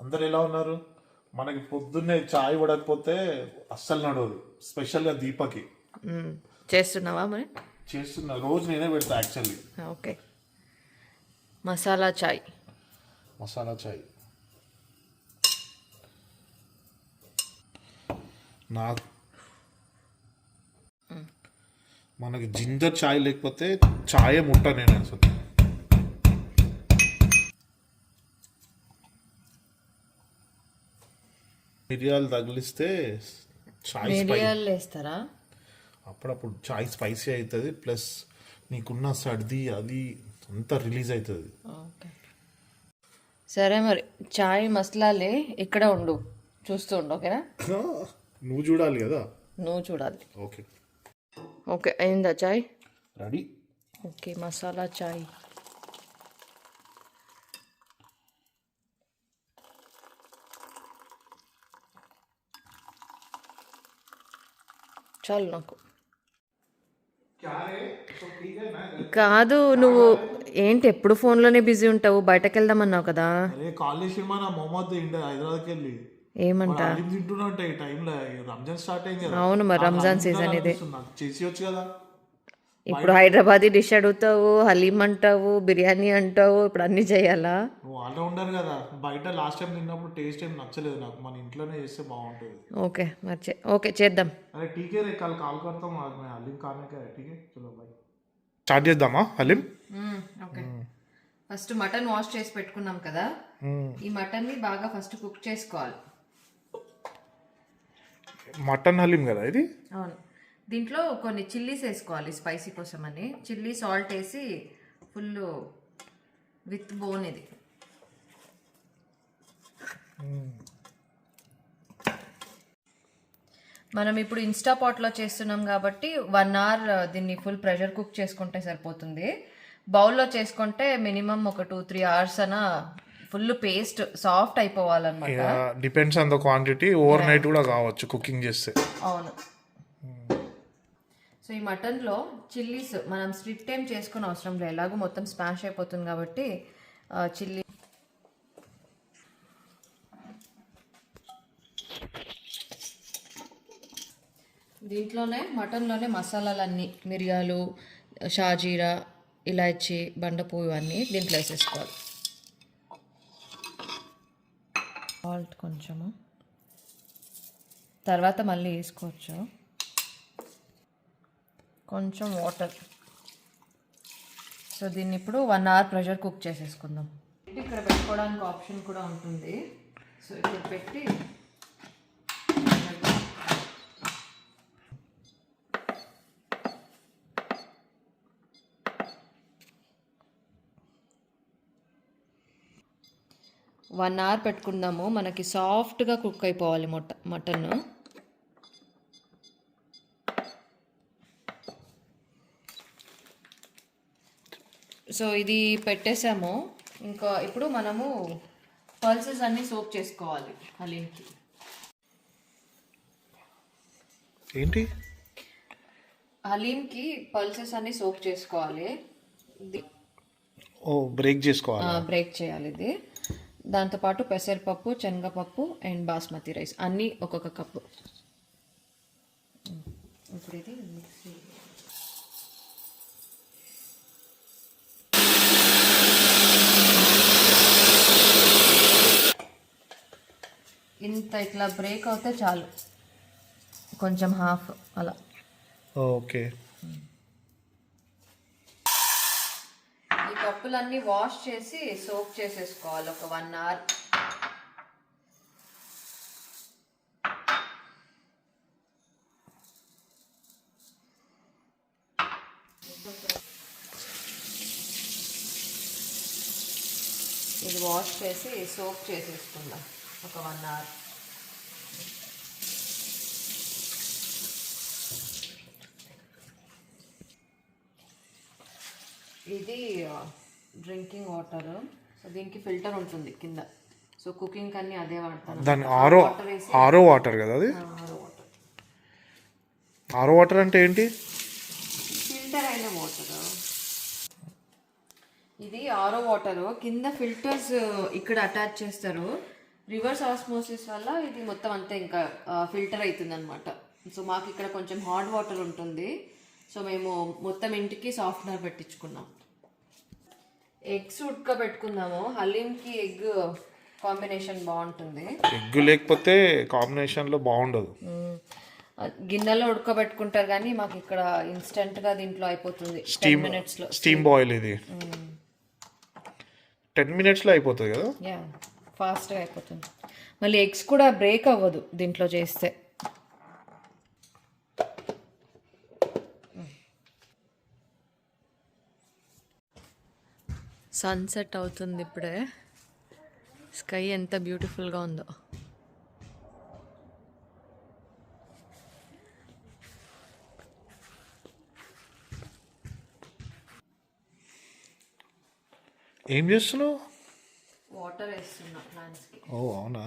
అందరు ఎలా ఉన్నారు? మనకి పొద్దున్నే చాయ్ పడకపోతే అస్సలు నడవదు. స్పెషల్గా దీపకి చేస్తున్నావా మరి? చేస్తున్నా, రోజు నేనే పెడతా యాక్చువల్లీ. ఓకే, మసాలా చాయ్. మసాలా చాయ్ నాకు మనకి జింజర్ చాయ్ లేకపోతే చాయే ముట్ట నేను అసలు. మిరియాలు తగిలిస్తే చాయ్ మిరియాలు వేస్తారా? అప్పుడప్పుడు చాయ్ స్పైసీ అవుతుంది, ప్లస్ నీకున్న సర్ది అది అంతా రిలీజ్ అవుతుంది. ఓకే, సరే మరి చాయ్ మసాలాలే ఇక్కడ ఉండు, చూస్తూ ఉండు. ఓకేనా? నువ్వు చూడాలి కదా. నువ్వు చూడాలి. ఓకే ఓకే, అయిందా చాయ్? రెడీ. ఓకే, మసాలా చాయ్. చాలు నాకు. కాదు, నువ్వు ఏంటి ఎప్పుడు ఫోన్లోనే బిజీ ఉంటావు? బయటకు వెళ్దామన్నావు కదా. అరే కాల్ చేసి మన మొహమ్మద్ ఇండియా హైదరాబాద్కి వెళ్ళి ఏమంటా? తింటున్నా ఈ టైంలో రంజాన్ స్టార్ట్ అయింది కదా. అవును, మరి రంజాన్ సీజన్ ఇదే. చేసి వచ్చు కదా. ఇప్పుడు హైదరాబాదీ డిష్ అడుగుతావు, హలీం అంటావు, బిర్యానీ అంటావు, ఇప్పుడు అన్ని చేయాలా? నువ్వు ఆల్రౌండర్ కదా. బయట లాస్ట్ టైం తిన్నప్పుడు టేస్ట్ ఏం నచ్చలేదు నాకు. మన ఇంట్లోనే చేస్తే బాగుంటుంది. ఓకే మరి ఓకే చేద్దాం. అరే టీకే రే కాల్ కడతాం హలీం కానే టీకే. చలో బాయ్. స్టార్ట్ చేద్దామా haleem? Okay, first mutton wash చేసి పెట్టుకున్నాం కదా. ఈ మటన్ని బాగా ఫస్ట్ కుక్ చేసుకోవాలి. మటన్ హలీం కదా ఇది. అవును, దీంట్లో కొన్ని చిల్లీస్ వేసుకోవాలి స్పైసీ కోసం అని. చిల్లీ సాల్ట్ వేసి ఫుల్ విత్ బోన్ ఇది. మనం ఇప్పుడు ఇన్స్టా పాట్లో చేస్తున్నాం కాబట్టి 1 hour దీన్ని ఫుల్ ప్రెషర్ కుక్ చేసుకుంటే సరిపోతుంది. బౌల్లో చేసుకుంటే మినిమం ఒక 2-3 hours అనా ఫుల్ పేస్ట్ సాఫ్ట్ అయిపోవాలన్నమాట. Depends on the quantity. Overnight కూడా కావచ్చు కుకింగ్ చేస్తే. అవును. సో ఈ మటన్లో చిల్లీస్ మనం స్ప్లిట్ టైం చేసుకుని అవసరం లేదు, ఎలాగో మొత్తం స్మాష్ అయిపోతుంది కాబట్టి. చిల్లీ దీంట్లోనే మటన్లోనే మసాలాలన్నీ, మిరియాలు, షాజీరా, ఇలాచి, బండపువ్వు ఇవన్నీ దీంట్లో వేసేసుకోవాలి. సాల్ట్ కొంచెము తర్వాత మళ్ళీ వేసుకోవచ్చు. కొంచెం వాటర్. సో దీన్ని ఇప్పుడు 1 hour ప్రెషర్ కుక్ చేసేసుకుందాం. ఇక్కడ పెట్టుకోవడానికి ఆప్షన్ కూడా ఉంటుంది. సో ఇక్కడ పెట్టి వన్ అవర్ పెట్టుకుందాము. మనకి సాఫ్ట్గా కుక్ అయిపోవాలి మటన్. సో ఇది పెట్టేసాము. ఇంకా ఇప్పుడు మనము పల్సెస్ అన్నీ సోక్ చేసుకోవాలి హలీంకి. ఏంటి? హలీంకి పల్సెస్ అన్నీ సోక్ చేసుకోవాలి. బ్రేక్ చేసుకోవాలి. బ్రేక్ చేయాలి ఇది. దాంతోపాటు పెసరపప్పు, శనగపప్పు అండ్ బాస్మతి రైస్ అన్నీ ఒక్కొక్క కప్పు. ఇప్పుడు ఇది మిక్సీ. ఇంత ఇట్లా బ్రేక్ అవుతే చాలు, కొంచెం హాఫ్ అలా. ఓకే, ఈ కప్పులన్నీ వాష్ చేసి సోక్ చేసేసుకోవాలి ఒక 1 hour. ఇది వాష్ చేసి సోక్ చేసేసుకుందాం ఒక 1 hour. ఇది డ్రింకింగ్ వాటర్. సో దీనికి ఫిల్టర్ ఉంటుంది కింద. సో కుకింగ్ అన్ని అదే వాడతాను. దాని ఆరో వాటర్ కదా అది. ఆరో వాటర్ అంటే ఏంటి? ఫిల్టర్ అయిన వాటర్. ఇది ఆరో వాటర్. కింద ఫిల్టర్స్ ఇక్కడ అటాచ్ చేస్తారు. రివర్స్ ఆస్మోసిస్ వల్ల ఇది మొత్తం అంతా ఇంకా ఫిల్టర్ అవుతుంది అనమాట. సో మాకు ఇక్కడ కొంచెం హాట్ వాటర్ ఉంటుంది, సో మేము మొత్తం ఇంటికి సాఫ్ట్నర్ పెట్టించుకున్నాం. ఎగ్స్ ఉడకబెట్టుకున్నాము. హలీంకి ఎగ్ కాంబినేషన్ బాగుంటుంది. ఎగ్ లేకపోతే కాంబినేషన్లో బాగుండదు. గిన్నెలో ఉడకబెట్టుకుంటారు కానీ మాకు ఇక్కడ ఇన్స్టెంట్గా దీంట్లో అయిపోతుంది. 10 minutesలో స్టీమ్ బాయిల్ ఇది 10 minutesలో అయిపోతుంది కదా. యా, ఫాస్ట్గా అయిపోతుంది. మళ్ళీ ఎగ్స్ కూడా బ్రేక్ అవ్వదు దీంట్లో చేస్తే. సన్సెట్ అవుతుంది ఇప్పుడే. స్కై ఎంత బ్యూటిఫుల్గా ఉందో. ఏం చేస్తున్నావు? వాటర్ వేస్తున్నా ప్లాంట్స్కి. ఓ అవునా.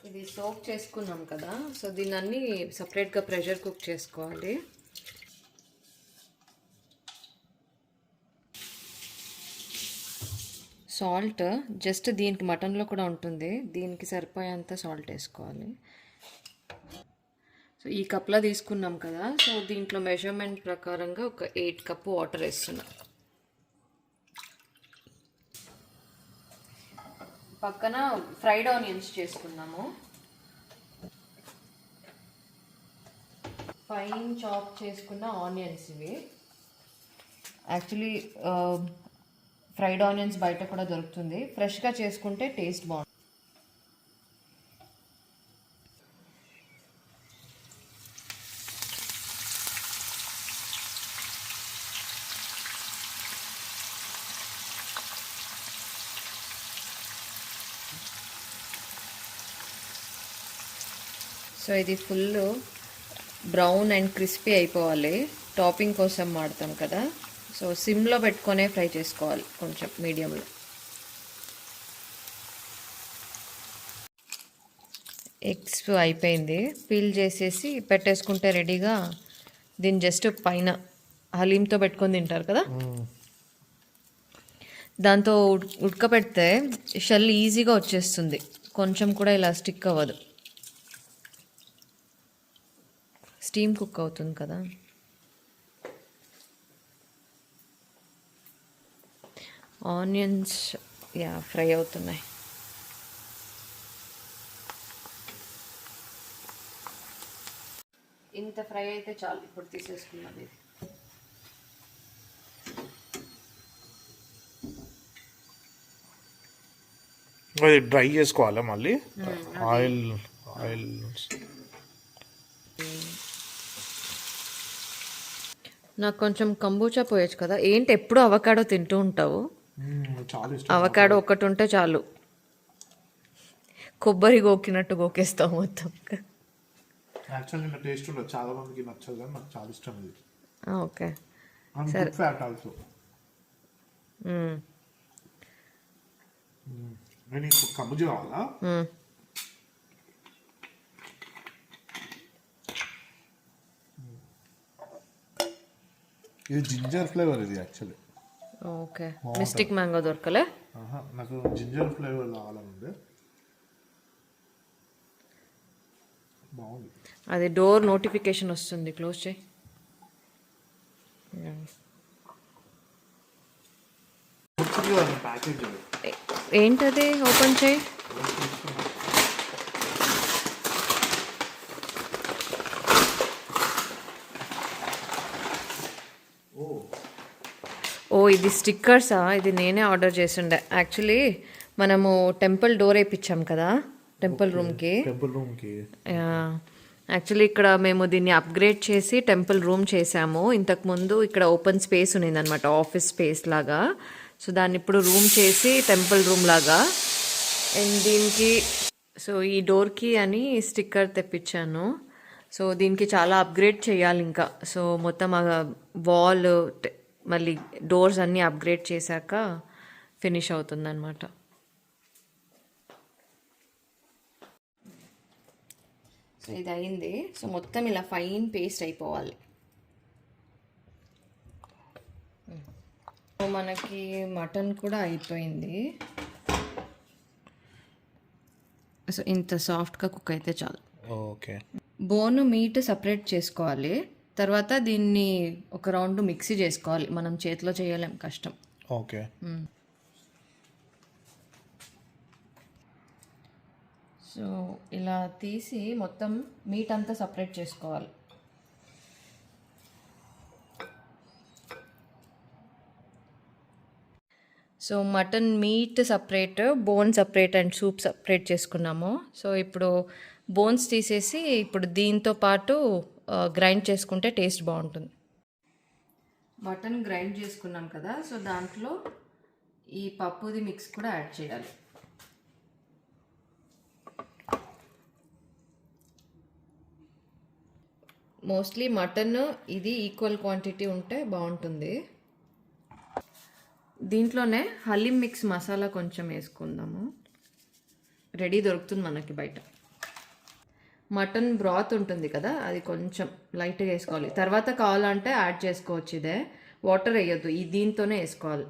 ఇది సోక్ చేసుకున్నాం కదా, సో దీన్ని అన్ని సపరేట్గా ప్రెషర్ కుక్ చేసుకోవాలి. సాల్ట్ జస్ట్ దీనికి మటన్లో కూడా ఉంటుంది, దీనికి సరిపోయేంత సాల్ట్ వేసుకోవాలి. సో ఈ కప్లో తీసుకున్నాం కదా, సో దీంట్లో మెజర్మెంట్ ప్రకారంగా ఒక 8 cup వాటర్ వేస్తున్నా. పక్కన ఫ్రైడ్ ఆనియన్స్ చేసుకున్నాము. ఫైన్ చాప్ చేసుకున్న ఆనియన్స్ ఇవి. యాక్చువల్లీ ఫ్రైడ్ ఆనియన్స్ బయట కూడా దొరుకుతుంది, ఫ్రెష్గా చేసుకుంటే టేస్ట్ బాగుంటుంది. సో ఇది ఫుల్ బ్రౌన్ అండ్ క్రిస్పీ అయిపోవాలి. టాపింగ్ కోసం వాడతాం కదా, సో సిమ్లో పెట్టుకొనే ఫ్రై చేసుకోవాలి, కొంచెం మీడియంలో. ఎగ్స్ అయిపోయింది, పీల్ చేసేసి పెట్టేసుకుంటే రెడీగా. దీన్ని జస్ట్ పైన హలీంతో పెట్టుకొని తింటారు కదా, దాంతో ఉడకపెడితే షెల్ ఈజీగా వచ్చేస్తుంది, కొంచెం కూడా ఇలా స్టిక్ అవ్వదు. స్టీమ్ కుక్ అవుతుంది కదా. ఆనియన్స్ యా ఫ్రై అవుతున్నాయి. ఇంత ఫ్రై అయితే చాలు, ఇప్పుడు తీసేసుకున్నాం. ఇది అది డ్రై చేసుకోవాలా మళ్ళీ? ఆయిల్ నాకు కొంచెం కంబూచా పోయొచ్చు కదా. ఏంటి ఎప్పుడు అవకాడో తింటూ ఉంటావు? చాలా ఇష్టం. అవకాడో ఒకటి ఉంటే చాలు, కొబ్బరి గోకినట్టు గోకేస్తావు మొత్తం. యాక్చువల్లీ నా టేస్ట్ ఉండదు, చాలా మందికి నచ్చదు కానీ నాకు చాలా ఇష్టం ఇది. ఓకే సరే. Fat also. నేను కబుజీ కావాలా? ఇది జింజర్ ఫ్లేవర్ ఇది యాక్చువల్లీ. ఓకే, మిస్టిక్ మ్యాంగో దొరకలే. నాకు జింజర్ ఫ్లేవర్ కావాలండి. బాగుంది. అది డోర్ నోటిఫికేషన్ వస్తుంది, క్లోజ్ చేయి. ఏంటది? ఓపెన్ చేయి. ఓ ఇది స్టిక్కర్సా? ఇది నేనే ఆర్డర్ చేసిండే. యాక్చువల్లీ మనము టెంపుల్ డోర్ వేయించాం కదా టెంపుల్ రూమ్కి. యాక్చువల్లీ ఇక్కడ మేము దీన్ని అప్గ్రేడ్ చేసి టెంపుల్ రూమ్ చేసాము. ఇంతకుముందు ఇక్కడ ఓపెన్ స్పేస్ ఉన్నింది అనమాట, ఆఫీస్ స్పేస్ లాగా. సో దాన్ని ఇప్పుడు రూమ్ చేసి టెంపుల్ రూమ్ లాగా. అండ్ దీనికి సో ఈ డోర్కి అని స్టిక్కర్ తెప్పించాను. సో దీనికి చాలా అప్గ్రేడ్ చేయాలి ఇంకా. సో మొత్తం వాల్ మళ్ళీ డోర్స్ అన్నీ అప్గ్రేడ్ చేశాక ఫినిష్ అవుతుందన్నమాట. సో ఇది అయింది. సో మొత్తం ఇలా ఫైన్ పేస్ట్ అయిపోవాలి. సో మనకి మటన్ కూడా అయిపోయింది. సో ఇంత సాఫ్ట్గా కుక్ అయితే చాలు. ఓకే. బోను మీట్ సపరేట్ చేసుకోవాలి. తర్వాత దీన్ని ఒక రౌండ్ మిక్సీ చేసుకోవాలి. మనం చేతిలో చేయలేం, కష్టం. ఓకే. సో ఇలా తీసి మొత్తం మీట్ అంతా సపరేట్ చేసుకోవాలి. So mutton meat separate, bone separate and soup separate చేసుకున్నాము. సో ఇప్పుడు బోన్స్ తీసేసి ఇప్పుడు దీంతో పాటు గ్రైండ్ చేసుకుంటే టేస్ట్ బాగుంటుంది. మటన్ గ్రైండ్ చేసుకున్నాం కదా, సో దాంట్లో ఈ పప్పుది మిక్స్ కూడా యాడ్ చేయాలి. మోస్ట్లీ మటన్ ఇది ఈక్వల్ క్వాంటిటీ ఉంటే బాగుంటుంది. దీంట్లోనే హలీం మిక్స్ మసాలా కొంచెం వేసుకుందాము. రెడీ దొరుకుతుంది మనకి బయట. మటన్ బ్రాత్ ఉంటుంది కదా, అది కొంచెం లైట్గా వేసుకోవాలి. తర్వాత కావాలంటే యాడ్ చేసుకోవచ్చు. ఇదే వాటర్ వేయొద్దు, ఈ దీంతోనే వేసుకోవాలి.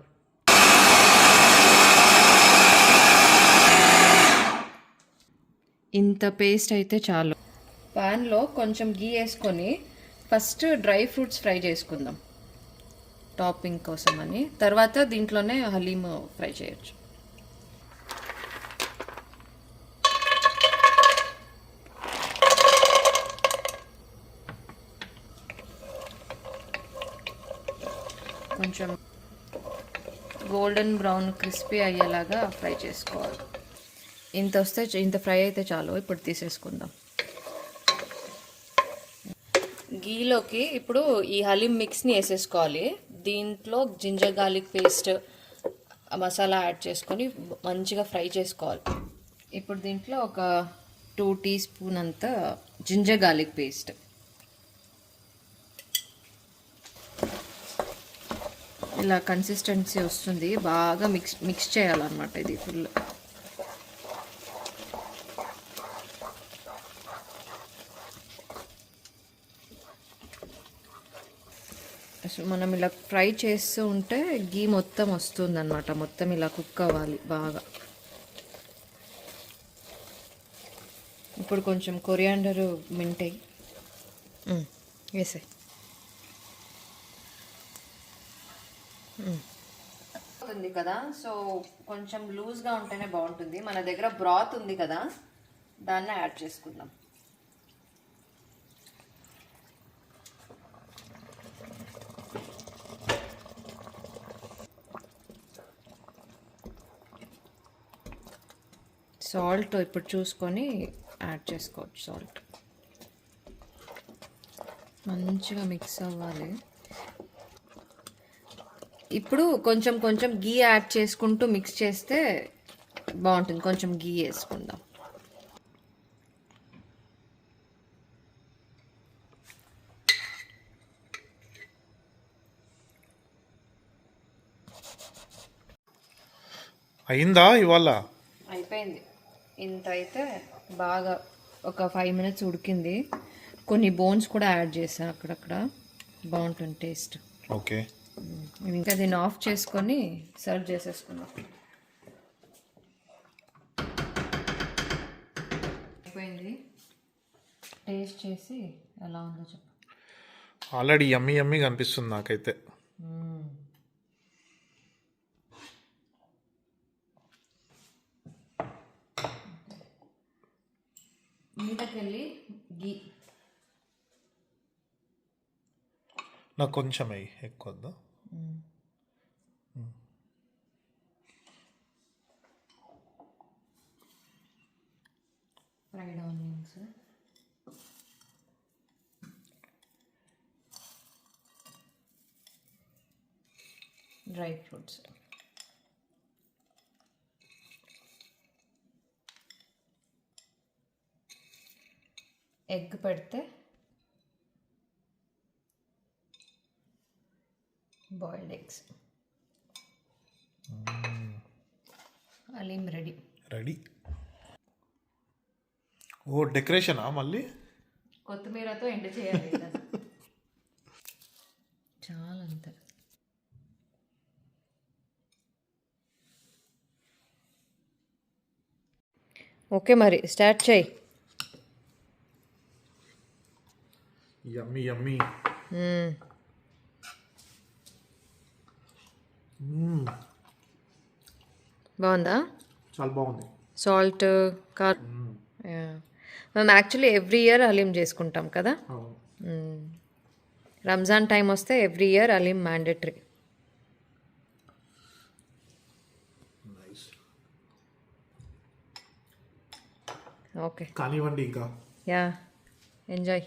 ఇంత పేస్ట్ అయితే చాలు. ప్యాన్లో కొంచెం గీ వేసుకొని ఫస్ట్ డ్రై ఫ్రూట్స్ ఫ్రై చేసుకుందాం టాపింగ్ కోసం అని. తర్వాత దీంట్లోనే హలీం ఫ్రై చేయొచ్చు. కొంచెం గోల్డెన్ బ్రౌన్ క్రిస్పీ అయ్యేలాగా ఫ్రై చేసుకోవాలి. ఇంత ఫ్రై అయితే చాలు. ఇప్పుడు తీసేసుకుందాం. గీలోకి ఇప్పుడు ఈ హలీం మిక్స్ని వేసేసుకోవాలి. దీంట్లో ginger garlic paste masala add చేసుకొని మంచిగా ఫ్రై చేసుకోవాలి. ఇప్పుడు దీంట్లో ఒక 2 టీ స్పూన్ అంత జింజర్ గార్లిక్ పేస్ట్, ఇలా కన్సిస్టెన్సీ వస్తుంది. బాగా మిక్స్ చేయాలన్నమాట ఇది ఫుల్. మనం ఇలా ఫ్రై చేస్తూ ఉంటే గీ మొత్తం వస్తుందన్నమాట. మొత్తం ఇలా కుక్ అవ్వాలి బాగా. ఇప్పుడు కొంచెం కొరియాండర్ మింటై వేసే ఉంది కదా. సో కొంచెం లూజ్గా ఉంటేనే బాగుంటుంది. మన దగ్గర బ్రాత్ ఉంది కదా, దాన్ని యాడ్ చేసుకుందాం. సాల్ట్ ఇప్పుడు చూసుకొని యాడ్ చేసుకోవచ్చు. సాల్ట్ మంచిగా మిక్స్ అవ్వాలి. ఇప్పుడు కొంచెం కొంచెం గీ యాడ్ చేసుకుంటూ మిక్స్ చేస్తే బాగుంటుంది. కొంచెం గీ వేసుకుందాం. అయిందా ఇవాళ? అయిపోయింది. ఇంత అయితే బాగా ఒక 5 minutes ఉడికింది. కొన్ని బోన్స్ కూడా యాడ్ చేసాను అక్కడక్కడ, బాగుంటుంది టేస్ట్. ఓకే. ఇంకా దీన్ని ఆఫ్ చేసుకొని సర్వ్ చేసేసుకున్నాం. అయిపోయింది. టేస్ట్ చేసి ఎలా ఉందో చెప్పు. ఆల్రెడీ యమ్మీ యమ్మీ కనిపిస్తుంది నాకైతే. మీదకెళ్ళి గీ నాకు కొంచెం అయ్యి ఎక్కువ వద్దా? Fried onions, dry fruits, egg పెడితే boiled eggs. Haleem ready. Ready. ఓ డెకరేషనా మళ్ళీ? కొత్తిమీరతో ఎండ్ చేయాలి. చాలా అంతే. ఓకే మరి స్టార్ట్ చేయి. యమ్మీ యమ్మీ. బాగుందా? చాలా బాగుంది. సాల్ట్ మేము యాక్చువల్లీ ఎవ్రీ ఇయర్ హలీం చేసుకుంటాం కదా. రంజాన్ టైం వస్తే every year haleem mandatory. Okay కానివ్వండి ఇంకా. Yeah enjoy.